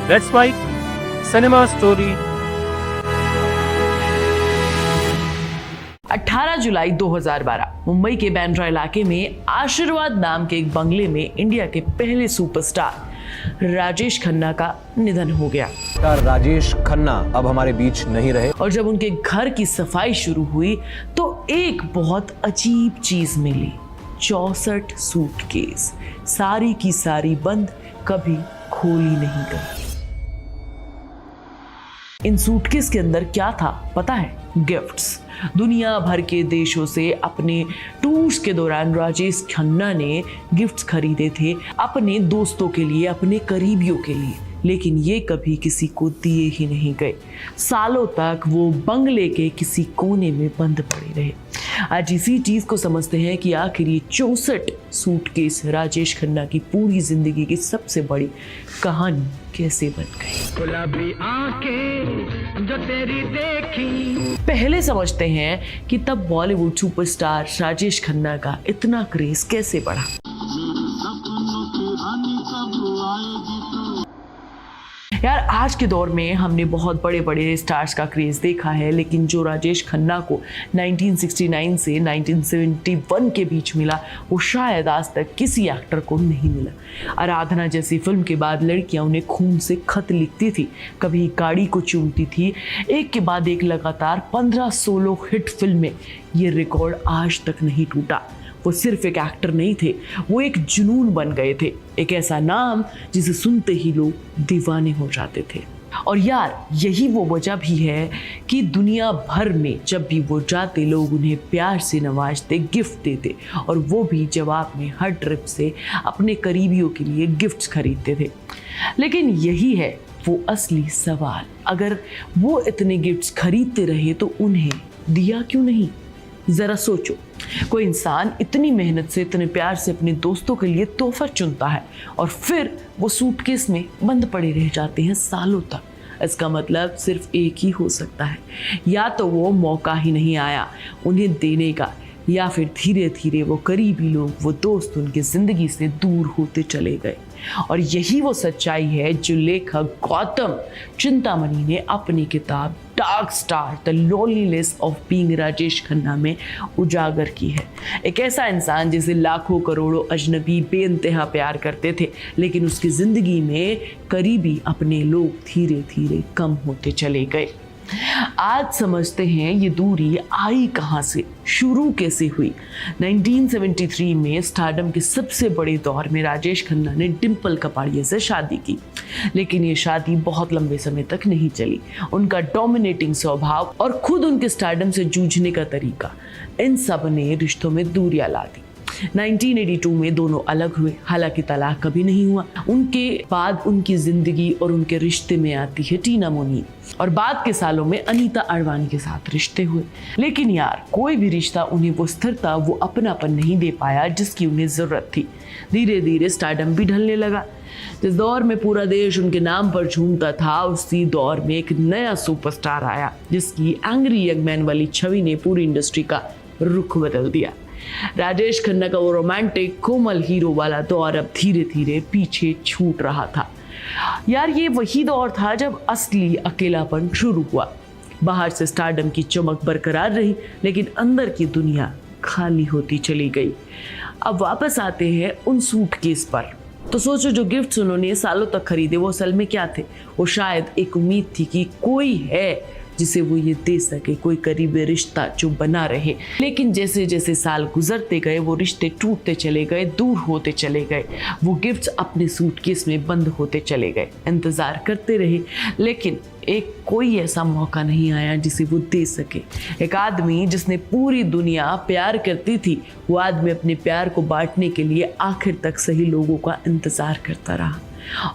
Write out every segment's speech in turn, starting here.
Let's Fight Cinema Story। 18 जुलाई 2012 मुंबई के बांद्रा इलाके में आशीर्वाद नाम के एक बंगले में इंडिया के पहले सुपरस्टार राजेश खन्ना का निधन हो गया। राजेश खन्ना अब हमारे बीच नहीं रहे। और जब उनके घर की सफाई शुरू हुई तो एक बहुत अजीब चीज मिली। 64 सूटकेस, सारी की सारी बंद, कभी खोली नहीं गई। इन सूटकेस के अंदर क्या था पता है? गिफ्ट्स। दुनिया भर के देशों से अपने टूर्स के दौरान राजेश खन्ना ने गिफ्ट्स खरीदे थे अपने दोस्तों के लिए, अपने करीबियों के लिए, लेकिन ये कभी किसी को दिए ही नहीं गए। सालों तक वो बंगले के किसी कोने में बंद पड़े रहे। आज इसी चीज को समझते हैं कि आखिर ये 64 सूटकेस राजेश खन्ना की पूरी जिंदगी की सबसे बड़ी कहानी कैसे बन गई। गुलाबी आंखें जो तेरी देखी। पहले समझते हैं कि तब बॉलीवुड सुपरस्टार राजेश खन्ना का इतना क्रेज कैसे बढ़ा। यार आज के दौर में हमने बहुत बड़े बड़े स्टार्स का क्रेज देखा है, लेकिन जो राजेश खन्ना को 1969 से 1971 के बीच मिला वो शायद आज तक किसी एक्टर को नहीं मिला। आराधना जैसी फिल्म के बाद लड़कियां उन्हें खून से खत लिखती थी, कभी गाड़ी को चूमती थी। एक के बाद एक लगातार 15 सोलो हिट फिल्में, ये रिकॉर्ड आज तक नहीं टूटा। वो सिर्फ एक एक्टर नहीं थे, वो एक जुनून बन गए थे, एक ऐसा नाम जिसे सुनते ही लोग दीवाने हो जाते थे। और यार यही वो वजह भी है कि दुनिया भर में जब भी वो जाते लोग उन्हें प्यार से नवाजते, गिफ्ट देते, और वो भी जवाब में हर ट्रिप से अपने करीबियों के लिए गिफ्ट्स खरीदते थे। लेकिन यही है वो असली सवाल, अगर वो इतने गिफ्ट्स खरीदते रहे तो उन्हें दिया क्यों नहीं? जरा सोचो, कोई इंसान इतनी मेहनत से, इतने प्यार से अपने दोस्तों के लिए तोहफा चुनता है और फिर वो सूटकेस में बंद पड़े रह जाते हैं सालों तक। इसका मतलब सिर्फ एक ही हो सकता है, या तो वो मौका ही नहीं आया उन्हें देने का, या फिर धीरे धीरे वो करीबी लोग, वो दोस्त उनकी जिंदगी से दूर होते चले गए। और यही वो सच्चाई है जो लेखक गौतम चिंतामणि ने अपनी किताब dark star the loneliness of being Rajesh Khanna में उजागर की है। एक ऐसा इंसान जिसे लाखों करोड़ों अजनबी बेइंतहा प्यार करते थे, लेकिन उसकी जिंदगी में करीबी अपने लोग धीरे धीरे कम होते चले गए। आज समझते हैं ये दूरी आई कहां से, शुरू कैसे हुई। 1973 में स्टारडम के सबसे बड़े दौर में राजेश खन्ना ने डिंपल कपाड़िया से शादी की, लेकिन ये शादी बहुत लंबे समय तक नहीं चली। उनका डोमिनेटिंग स्वभाव और खुद उनके स्टारडम से जूझने का तरीका, इन सब ने रिश्तों में दूरियां ला दी। 1982 में दोनों अलग हुए, हालांकि तलाक कभी नहीं हुआ। उनके बाद उनकी जिंदगी और उनके रिश्ते में आती है टीना मुनीर, और बाद के सालों में अनीता अडवाणी के साथ रिश्ते हुए। लेकिन यार कोई भी रिश्ता उन्हें वो स्थिरता, वो अपनापन नहीं दे पाया जिसकी उन्हें जरूरत थी। धीरे धीरे स्टारडम भी ढलने लगा। जिस दौर में पूरा देश उनके नाम पर झूमता था, उसी दौर में एक नया सुपरस्टार आया जिसकी एंग्री यंग मैन वाली छवि ने पूरी इंडस्ट्री का रुख बदल दिया। राजेश खन्ना का वो रोमांटिक कोमल हीरो वाला दौर अब धीरे धीरे पीछे छूट रहा था। यार ये वही दौर था जब असली अकेलापन शुरू हुआ। बाहर से स्टारडम की चमक बरकरार रही, लेकिन अंदर की दुनिया खाली होती चली गई। अब वापस आते हैं उन सूटकेस पर। तो सोचो, जो गिफ्ट्स उन्होंने सालों तक खरीदे वो असल में क्या थे? वो शायद एक उम्मीद थी कि कोई है जिसे वो ये दे सके, कोई करीबी रिश्ता जो बना रहे। लेकिन जैसे जैसे साल गुजरते गए वो रिश्ते टूटते चले गए, दूर होते चले गए। वो गिफ्ट्स अपने सूटकेस में बंद होते चले गए। इंतजार करते रहे, लेकिन एक कोई ऐसा मौका नहीं आया जिसे वो दे सके। एक आदमी जिसने पूरी दुनिया प्यार करती थी, वो आदमी अपने प्यार को बांटने के लिए आखिर तक सही लोगों का इंतजार करता रहा।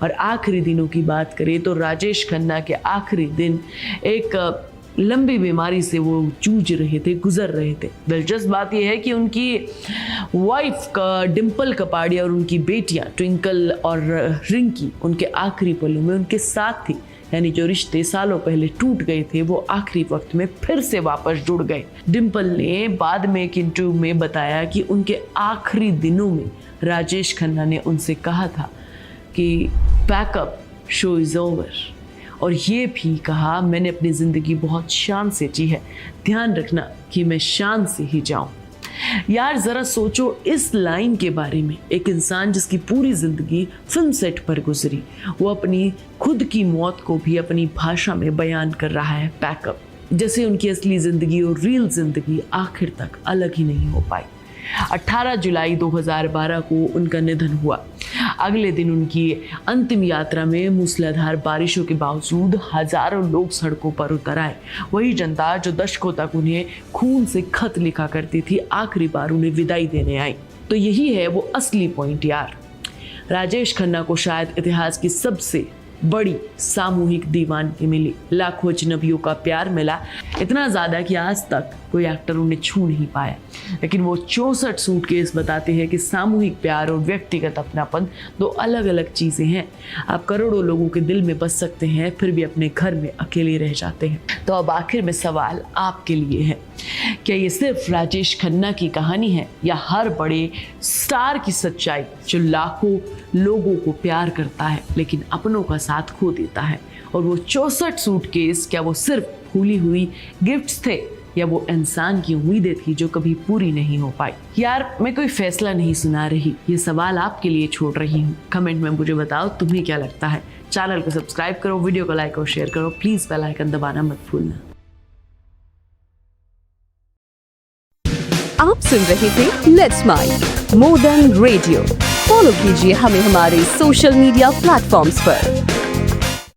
और आखिरी दिनों की बात करें तो राजेश खन्ना के आखिरी दिन एक लंबी बीमारी से वो जूझ रहे थे, गुजर रहे थे। दिलचस्प बात यह है कि उनकी वाइफ का डिंपल कपाड़िया और उनकी बेटियां ट्विंकल और रिंकी उनके आखिरी पलों में उनके साथ थी। यानी जो रिश्ते सालों पहले टूट गए थे वो आखिरी वक्त में फिर से वापस जुड़ गए। डिंपल ने बाद में एक इंटरव्यू में बताया कि उनके आखिरी दिनों में राजेश खन्ना ने उनसे कहा था कि पैकअप शो इज़ ओवर। और ये भी कहा, मैंने अपनी ज़िंदगी बहुत शान से जी है, ध्यान रखना कि मैं शान से ही जाऊं। यार ज़रा सोचो इस लाइन के बारे में। एक इंसान जिसकी पूरी ज़िंदगी फिल्म सेट पर गुजरी, वो अपनी खुद की मौत को भी अपनी भाषा में बयान कर रहा है पैकअप, जैसे उनकी असली ज़िंदगी और रियल ज़िंदगी आखिर तक अलग ही नहीं हो पाई। 18 जुलाई 2012 को उनका निधन हुआ। अगले दिन उनकी अंतिम यात्रा में मूसलाधार बारिशों के बावजूद हजारों लोग सड़कों पर उतर आए। वही जनता जो दशकों तक उन्हें खून से खत लिखा करती थी, आखिरी बार उन्हें विदाई देने आई। तो यही है वो असली पॉइंट यार। राजेश खन्ना को शायद इतिहास की सबसे बड़ी सामूहिक दीवानगी मिली। लाखों अजनबियों का प्यार मिला, इतना ज़्यादा कि आज तक कोई एक्टर उन्हें छू नहीं पाया। लेकिन वो 64 सूटकेस बताते हैं कि सामूहिक प्यार और व्यक्तिगत अपनापन दो अलग अलग चीज़ें हैं। आप करोड़ों लोगों के दिल में बस सकते हैं, फिर भी अपने घर में अकेले रह जाते हैं। तो अब आखिर में सवाल आपके लिए है, क्या ये सिर्फ राजेश खन्ना की कहानी है या हर बड़े स्टार की सच्चाई जो लाखों लोगों को प्यार करता है लेकिन अपनों का साथ खो देता है? और वो 64 सूटकेस क्या वो सिर्फ भूली हुई गिफ्ट्स थे या वो इंसान की उम्मीदें थी जो कभी पूरी नहीं हो पाई? यार मैं कोई फैसला नहीं सुना रही, ये सवाल आपके लिए छोड़ रही हूँ। कमेंट में मुझे बताओ तुम्हें क्या लगता है। चैनल को सब्सक्राइब करो, वीडियो को लाइक और शेयर करो, प्लीज बेल आइकन दबाना मत भूलना। आप सुन रहे थे let's smile more than radio. Follow कीजिए हमें हमारे सोशल मीडिया प्लेटफॉर्म्स पर।